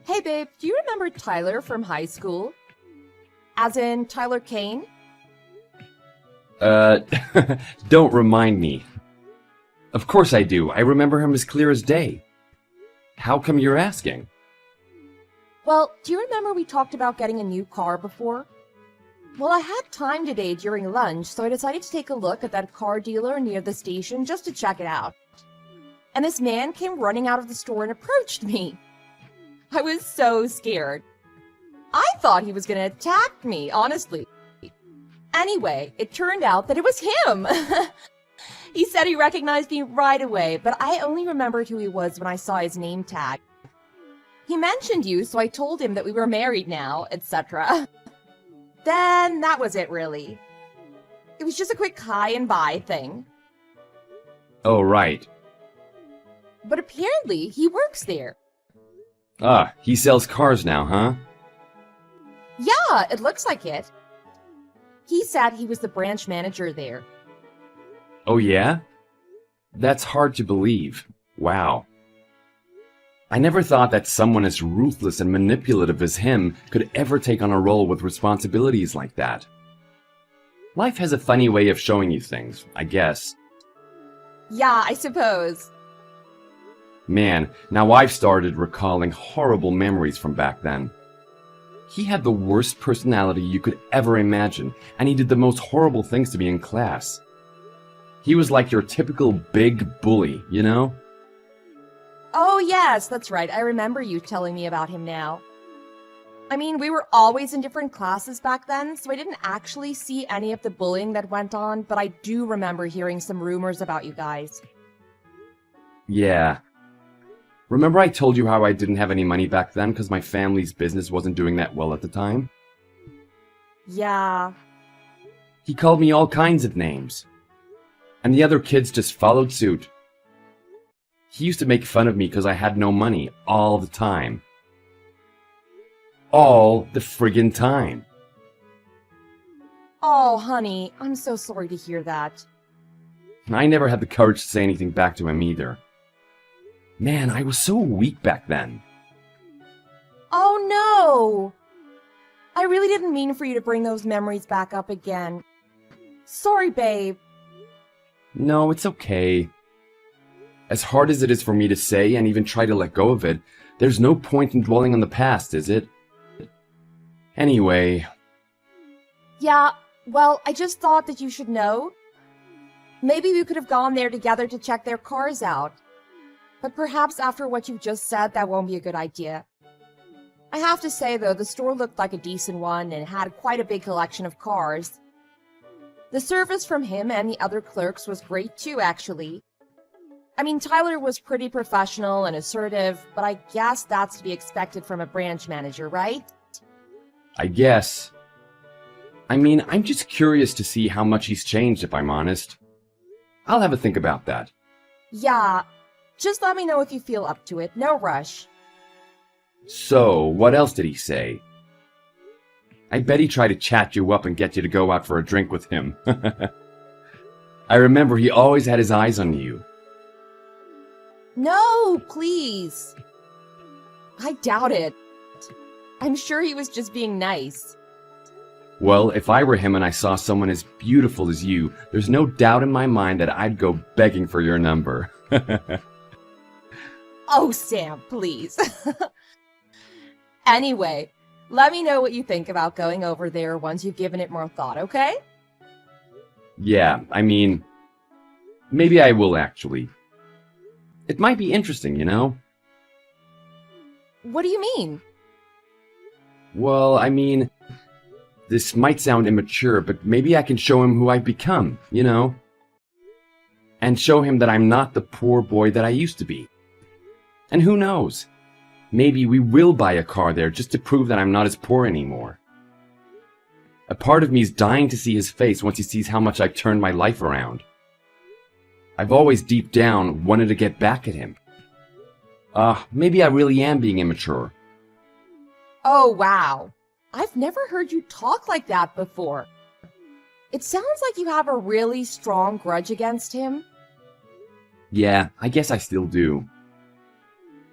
Hey babe, do you remember Tyler from high school? As in Tyler Kane? Uh, don't remind me. Of course I do. I remember him as clear as day. How come you're asking? Well, do you remember we talked about getting a new car before? Well, I had time today during lunch, so I decided to take a look at that car dealer near the station just to check it out. And this man came running out of the store and approached me. I was so scared. I thought he was gonna attack me, honestly. Anyway, it turned out that it was him. He said he recognized me right away, but I only remembered who he was when I saw his name tag. He mentioned you, so I told him that we were married now, etc. Then that was it, really. It was just a quick hi and bye thing. Oh, right. But apparently, he works there. Ah, he sells cars now, huh? Yeah, it looks like it. He said he was the branch manager there. Oh, yeah? That's hard to believe. Wow. I never thought that someone as ruthless and manipulative as him could ever take on a role with responsibilities like that. Life has a funny way of showing you things, I guess. Yeah, I suppose. Man, now I've started recalling horrible memories from back then. He had the worst personality you could ever imagine, and he did the most horrible things to me in class. He was like your typical big bully, you know? Oh yes, that's right. I remember you telling me about him now. I mean, we were always in different classes back then, so I didn't actually see any of the bullying that went on, but I do remember hearing some rumors about you guys. Yeah. Remember I told you how I didn't have any money back then because my family's business wasn't doing that well at the time? Yeah. He called me all kinds of names. And the other kids just followed suit. He used to make fun of me because I had no money all the time. All the friggin' time. Oh, honey, I'm so sorry to hear that. I never had the courage to say anything back to him either. Man, I was so weak back then. Oh no! I really didn't mean for you to bring those memories back up again. Sorry, babe. No, it's okay. As hard as it is for me to say and even try to let go of it, there's no point in dwelling on the past, is it? Anyway. Yeah, well, I just thought that you should know. Maybe we could have gone there together to check their cars out. But perhaps after what you've just said, that won't be a good idea. I have to say, though, the store looked like a decent one and had quite a big collection of cars. The service from him and the other clerks was great too, actually. I mean, Tyler was pretty professional and assertive, but I guess that's to be expected from a branch manager, right? I guess. I mean, I'm just curious to see how much he's changed, if I'm honest. I'll have a think about that. Yeah, just let me know if you feel up to it. No rush. So, what else did he say? I bet he tried to chat you up and get you to go out for a drink with him. I remember he always had his eyes on you. No, please. I doubt it. I'm sure he was just being nice. Well, if I were him and I saw someone as beautiful as you, there's no doubt in my mind that I'd go begging for your number. Oh, Sam, please. Anyway, let me know what you think about going over there once you've given it more thought, okay? Yeah, I mean, maybe I will actually. It might be interesting, you know? What do you mean? Well, I mean, this might sound immature, but maybe I can show him who I've become, you know? And show him that I'm not the poor boy that I used to be. And who knows? Maybe we will buy a car there just to prove that I'm not as poor anymore. A part of me is dying to see his face once he sees how much I've turned my life around. I've always deep down wanted to get back at him. Maybe I really am being immature. Oh, wow. I've never heard you talk like that before. It sounds like you have a really strong grudge against him. Yeah, I guess I still do.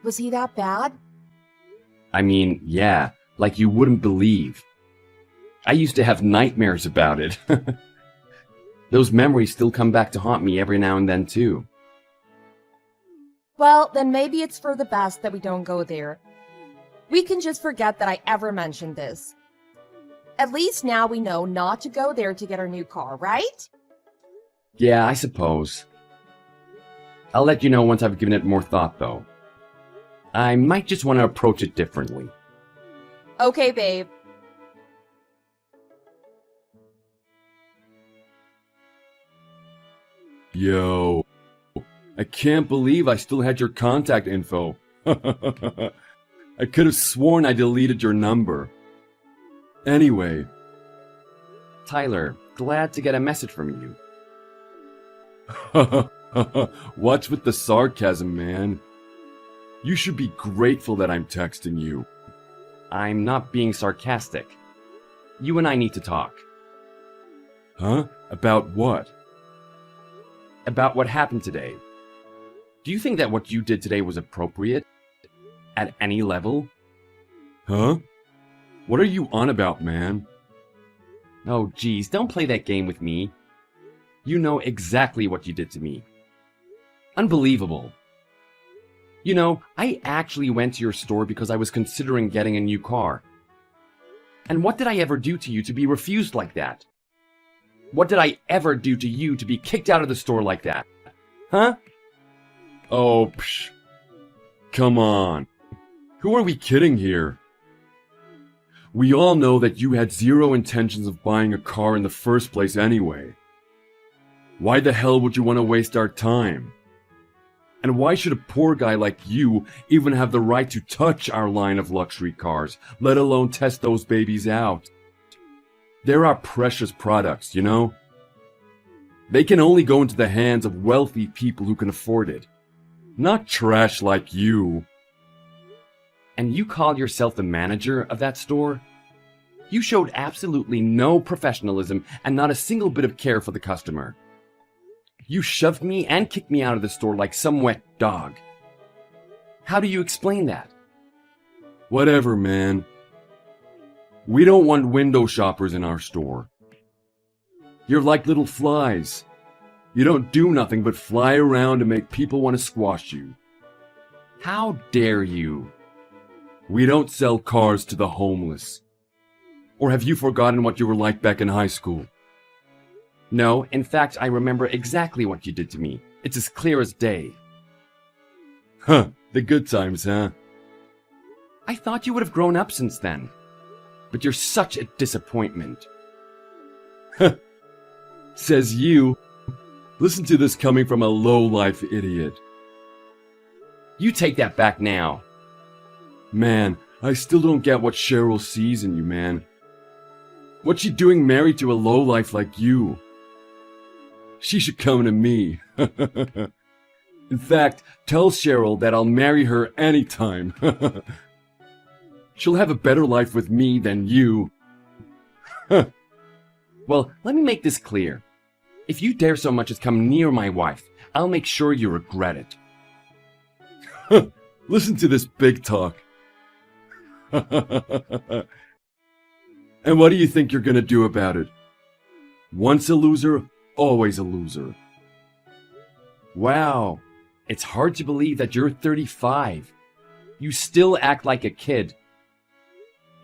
Was he that bad? I mean, yeah, like you wouldn't believe. I used to have nightmares about it. Those memories still come back to haunt me every now and then, too. Well, then maybe it's for the best that we don't go there. We can just forget that I ever mentioned this. At least now we know not to go there to get our new car, right? Yeah, I suppose. I'll let you know once I've given it more thought, though. I might just want to approach it differently. Okay, babe. Yo, I can't believe I still had your contact info. I could have sworn I deleted your number. Anyway. Tyler, glad to get a message from you. What's with the sarcasm, man? You should be grateful that I'm texting you. I'm not being sarcastic. You and I need to talk. Huh? About what? About what happened today. Do you think that what you did today was appropriate? At any level? Huh? What are you on about, man? Oh, geez, don't play that game with me. You know exactly what you did to me. Unbelievable. You know, I actually went to your store because I was considering getting a new car. And what did I ever do to you to be refused like that? What did I ever do to you to be kicked out of the store like that? Huh? Oh, psh. Come on. Who are we kidding here? We all know that you had zero intentions of buying a car in the first place anyway. Why the hell would you want to waste our time? And why should a poor guy like you even have the right to touch our line of luxury cars, let alone test those babies out? They're our precious products, you know? They can only go into the hands of wealthy people who can afford it. Not trash like you. And you call yourself the manager of that store? You showed absolutely no professionalism and not a single bit of care for the customer. You shoved me and kicked me out of the store like some wet dog. How do you explain that? Whatever, man. We don't want window shoppers in our store. You're like little flies. You don't do nothing but fly around and make people want to squash you. How dare you? We don't sell cars to the homeless. Or have you forgotten what you were like back in high school? No, in fact, I remember exactly what you did to me. It's as clear as day. Huh, the good times, huh? I thought you would have grown up since then. But you're such a disappointment. Says you. Listen to this coming from a low-life idiot. You take that back now. Man, I still don't get what Cheryl sees in you, man. What's she doing married to a lowlife like you? She should come to me. In fact, tell Cheryl that I'll marry her anytime. She'll have a better life with me than you. Well, let me make this clear. If you dare so much as come near my wife, I'll make sure you regret it. Listen to this big talk. And what do you think you're gonna do about it? Once a loser, always a loser. Wow, it's hard to believe that you're 35. You still act like a kid.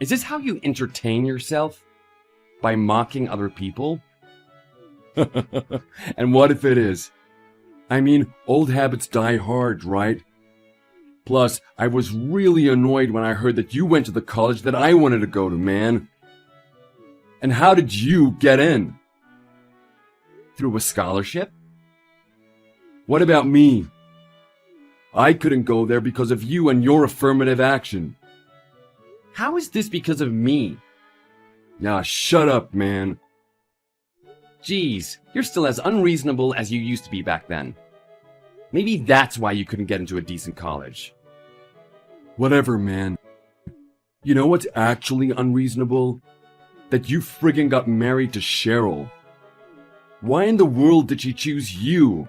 Is this how you entertain yourself? By mocking other people? And what if it is? I mean, old habits die hard, right? Plus, I was really annoyed when I heard that you went to the college that I wanted to go to, man. And how did you get in? Through a scholarship? What about me? I couldn't go there because of you and your affirmative action. How is this because of me? Nah, shut up, man. Geez, you're still as unreasonable as you used to be back then. Maybe that's why you couldn't get into a decent college. Whatever, man. You know what's actually unreasonable? That you friggin' got married to Cheryl. Why in the world did she choose you?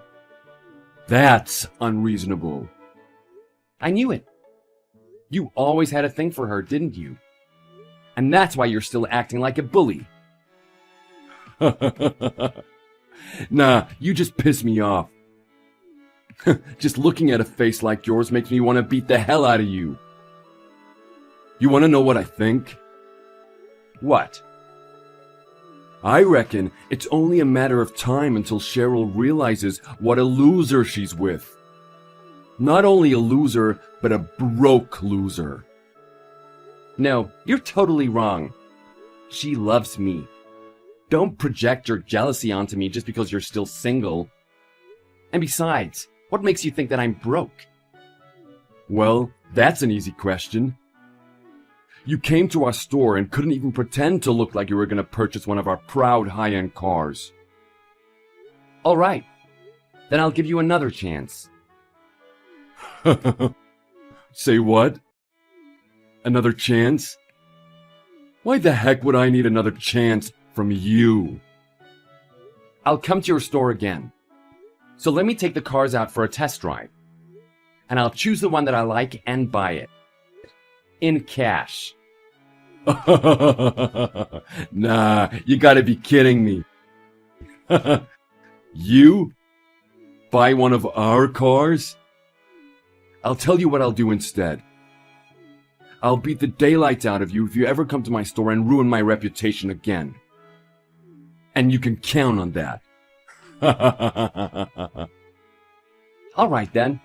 That's unreasonable. I knew it. You always had a thing for her, didn't you? And that's why you're still acting like a bully. Nah, you just piss me off. Just looking at a face like yours makes me want to beat the hell out of you. You want to know what I think? What? I reckon it's only a matter of time until Cheryl realizes what a loser she's with. Not only a loser, but a broke loser. No, you're totally wrong. She loves me. Don't project your jealousy onto me just because you're still single. And besides, what makes you think that I'm broke? Well, that's an easy question. You came to our store and couldn't even pretend to look like you were going to purchase one of our proud high-end cars. All right. Then I'll give you another chance. Say what? Another chance? Why the heck would I need another chance from you? I'll come to your store again. So let me take the cars out for a test drive. And I'll choose the one that I like and buy it. In cash. Nah, you gotta be kidding me. You? Buy one of our cars? I'll tell you what I'll do instead. I'll beat the daylights out of you if you ever come to my store and ruin my reputation again. And you can count on that. All right then.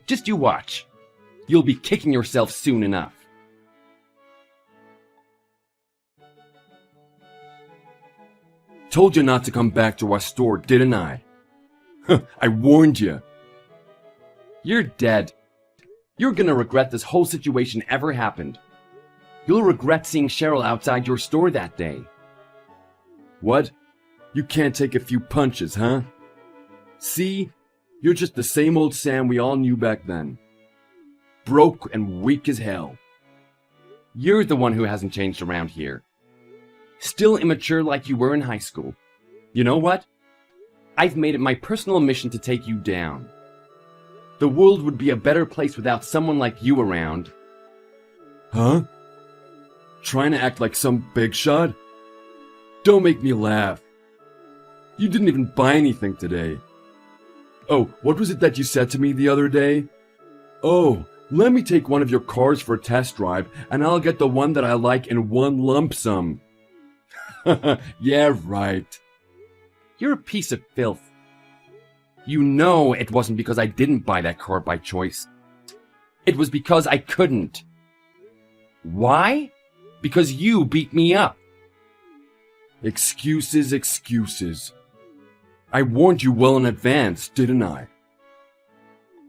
Just you watch. You'll be kicking yourself soon enough. Told you not to come back to our store, didn't I? I warned you. You're dead. You're gonna regret this whole situation ever happened. You'll regret seeing Cheryl outside your store that day. What? You can't take a few punches, huh? See? You're just the same old Sam we all knew back then. Broke and weak as hell. You're the one who hasn't changed around here. Still immature like you were in high school. You know what? I've made it my personal mission to take you down. The world would be a better place without someone like you around. Huh? Trying to act like some big shot? Don't make me laugh. You didn't even buy anything today. Oh, what was it that you said to me the other day? Oh, let me take one of your cars for a test drive, and I'll get the one that I like in one lump sum. Yeah, right. You're a piece of filth. You know it wasn't because I didn't buy that car by choice. It was because I couldn't. Why? Because you beat me up. Excuses, excuses. I warned you well in advance, didn't I?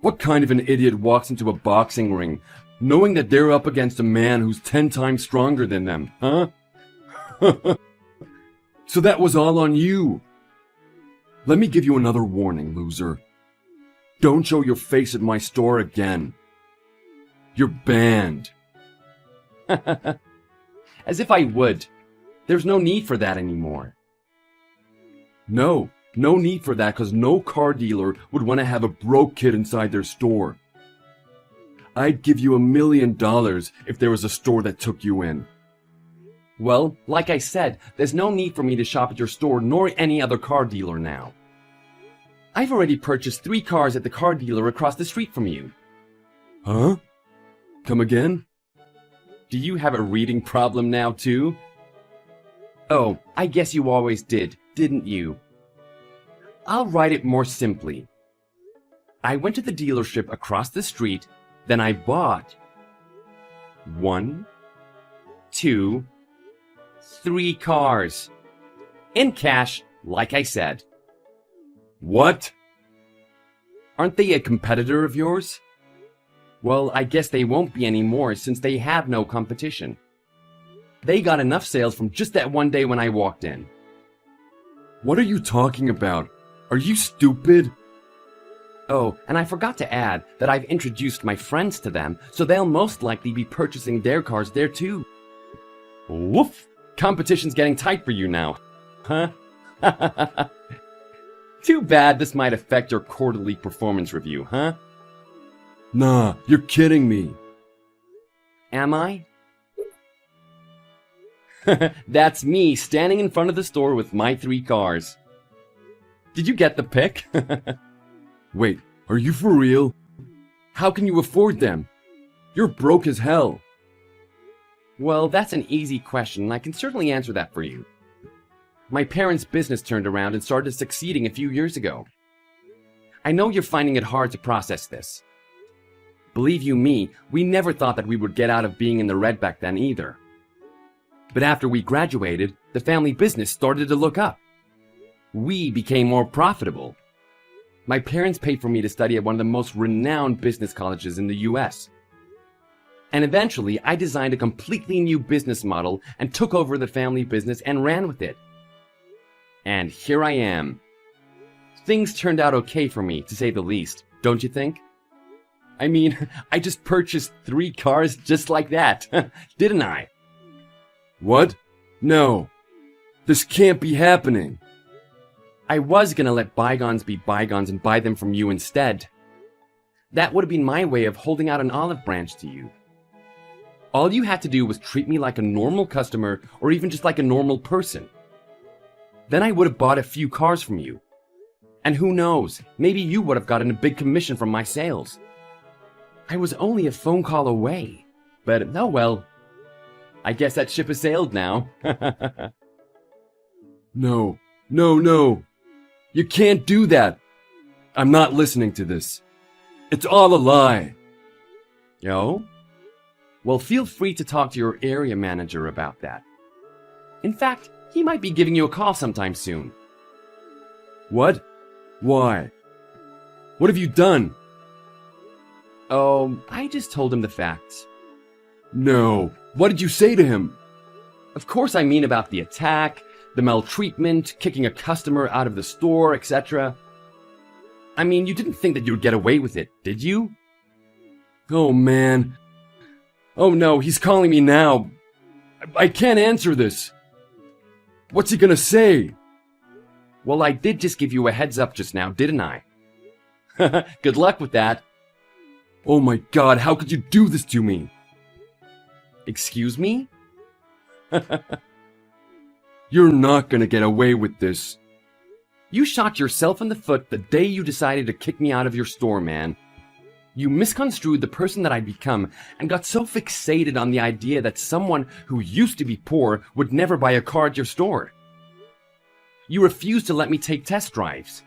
What kind of an idiot walks into a boxing ring knowing that they're up against a man who's 10 times stronger than them, huh? So that was all on you. Let me give you another warning, loser. Don't show your face at my store again. You're banned. As if I would. There's no need for that anymore. No need for that, because no car dealer would want to have a broke kid inside their store. I'd give you $1 million if there was a store that took you in. Well, like I said, there's no need for me to shop at your store nor any other car dealer now. I've already purchased 3 cars at the car dealer across the street from you. Huh? Come again? Do you have a reading problem now, too? Oh, I guess you always did, didn't you? I'll write it more simply. I went to the dealership across the street, then I bought 1, 2, 3 cars. In cash, like I said. What? Aren't they a competitor of yours? Well, I guess they won't be anymore since they have no competition. They got enough sales from just that one day when I walked in. What are you talking about? Are you stupid? Oh, and I forgot to add that I've introduced my friends to them, so they'll most likely be purchasing their cars there too. Woof! Competition's getting tight for you now. Huh? Too bad this might affect your quarterly performance review, huh? Nah, you're kidding me. Am I? That's me standing in front of the store with my 3 cars. Did you get the pic? Wait, are you for real? How can you afford them? You're broke as hell. Well, that's an easy question, and I can certainly answer that for you. My parents' business turned around and started succeeding a few years ago. I know you're finding it hard to process this. Believe you me, we never thought that we would get out of being in the red back then either. But after we graduated, the family business started to look up. We became more profitable. My parents paid for me to study at one of the most renowned business colleges in the US. And eventually, I designed a completely new business model and took over the family business and ran with it. And here I am. Things turned out okay for me, to say the least, don't you think? I mean, I just purchased 3 cars just like that, didn't I? What? No. This can't be happening. I was gonna let bygones be bygones and buy them from you instead. That would have been my way of holding out an olive branch to you. All you had to do was treat me like a normal customer or even just like a normal person. Then I would have bought a few cars from you. And who knows, maybe you would have gotten a big commission from my sales. I was only a phone call away. But oh well. I guess that ship has sailed now. No. No, no. You can't do that. I'm not listening to this. It's all a lie. Yo? Well, feel free to talk to your area manager about that. In fact, he might be giving you a call sometime soon. What? Why? What have you done? Oh, I just told him the facts. No. What did you say to him? Of course I mean about the attack, the maltreatment, kicking a customer out of the store, etc. I mean, you didn't think that you'd get away with it, did you? Oh, man. Oh, no, he's calling me now. I can't answer this. What's he gonna say? Well, I did just give you a heads up just now, didn't I? Good luck with that. Oh my God, how could you do this to me? Excuse me? You're not gonna get away with this. You shot yourself in the foot the day you decided to kick me out of your store, man. You misconstrued the person that I'd become and got so fixated on the idea that someone who used to be poor would never buy a car at your store. You refused to let me take test drives.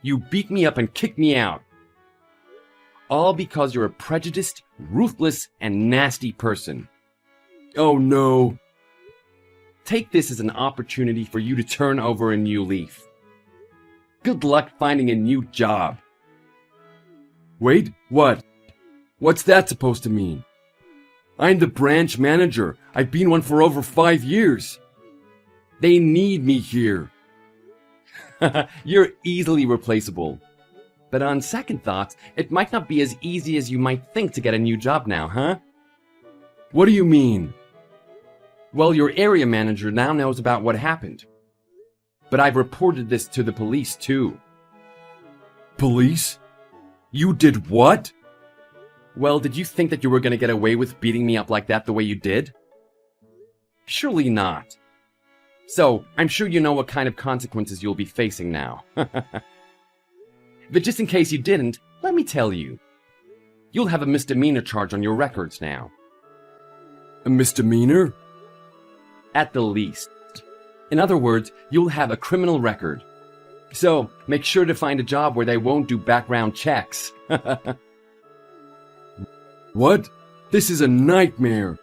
You beat me up and kicked me out. All because you're a prejudiced, ruthless, and nasty person. Oh no. Take this as an opportunity for you to turn over a new leaf. Good luck finding a new job. Wait, what? What's that supposed to mean? I'm the branch manager. I've been one for over 5 years. They need me here. You're easily replaceable. But on second thoughts, it might not be as easy as you might think to get a new job now, huh? What do you mean? Well, your area manager now knows about what happened. But I've reported this to the police too. Police? You did what? Well, did you think that you were going to get away with beating me up like that the way you did? Surely not. So, I'm sure you know what kind of consequences you'll be facing now. But just in case you didn't, let me tell you. You'll have a misdemeanor charge on your records now. A misdemeanor? At the least. In other words, you'll have a criminal record. So, make sure to find a job where they won't do background checks. What? This is a nightmare.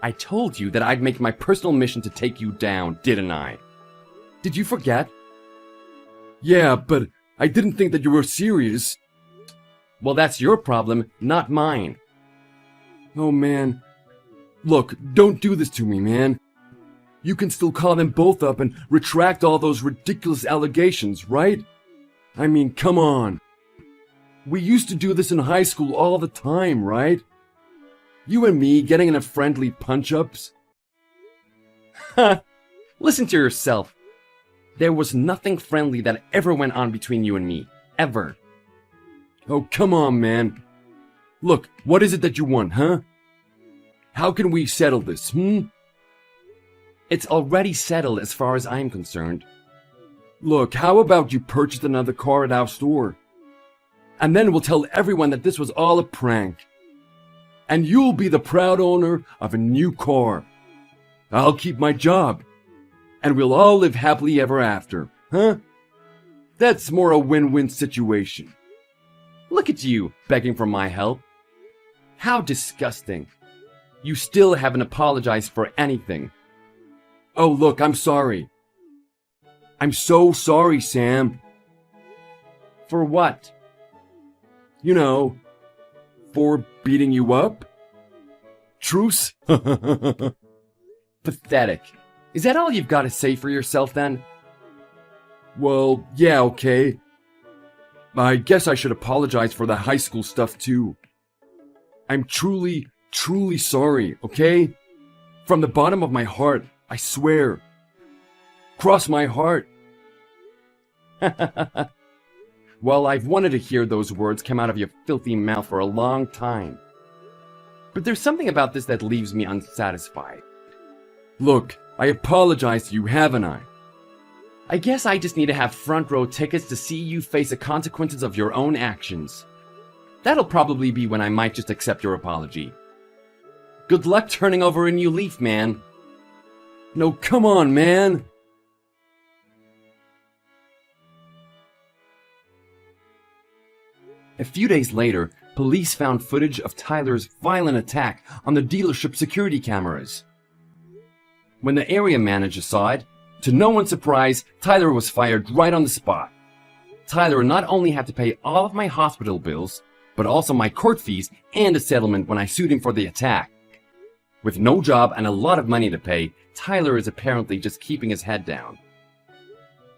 I told you that I'd make my personal mission to take you down, didn't I? Did you forget? Yeah, but I didn't think that you were serious. Well, that's your problem, not mine. Oh, man. Look, don't do this to me, man. You can still call them both up and retract all those ridiculous allegations, right? I mean, come on. We used to do this in high school all the time, right? You and me getting in a friendly punch-ups. Listen to yourself. There was nothing friendly that ever went on between you and me. Ever. Oh, come on, man. Look, what is it that you want, huh? How can we settle this, It's already settled as far as I'm concerned. Look, how about you purchase another car at our store? And then we'll tell everyone that this was all a prank. And you'll be the proud owner of a new car. I'll keep my job. And we'll all live happily ever after, huh? That's more a win-win situation. Look at you, begging for my help. How disgusting. You still haven't apologized for anything. Oh, look, I'm sorry. I'm so sorry, Sam. For what? You know, for beating you up? Truce? Pathetic. Is that all you've got to say for yourself, then? Well, yeah, okay. I guess I should apologize for the high school stuff, too. I'm truly, truly sorry, okay? From the bottom of my heart, I swear. Cross my heart. Well, I've wanted to hear those words come out of your filthy mouth for a long time. But there's something about this that leaves me unsatisfied. Look, I apologize to you, haven't I? I guess I just need to have front row tickets to see you face the consequences of your own actions. That'll probably be when I might just accept your apology. Good luck turning over a new leaf, man. No, come on, man. A few days later, police found footage of Tyler's violent attack on the dealership security cameras. When the area manager saw it, to no one's surprise, Tyler was fired right on the spot. Tyler not only had to pay all of my hospital bills, but also my court fees and a settlement when I sued him for the attack. With no job and a lot of money to pay, Tyler is apparently just keeping his head down.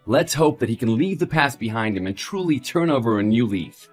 Let's hope that he can leave the past behind him and truly turn over a new leaf.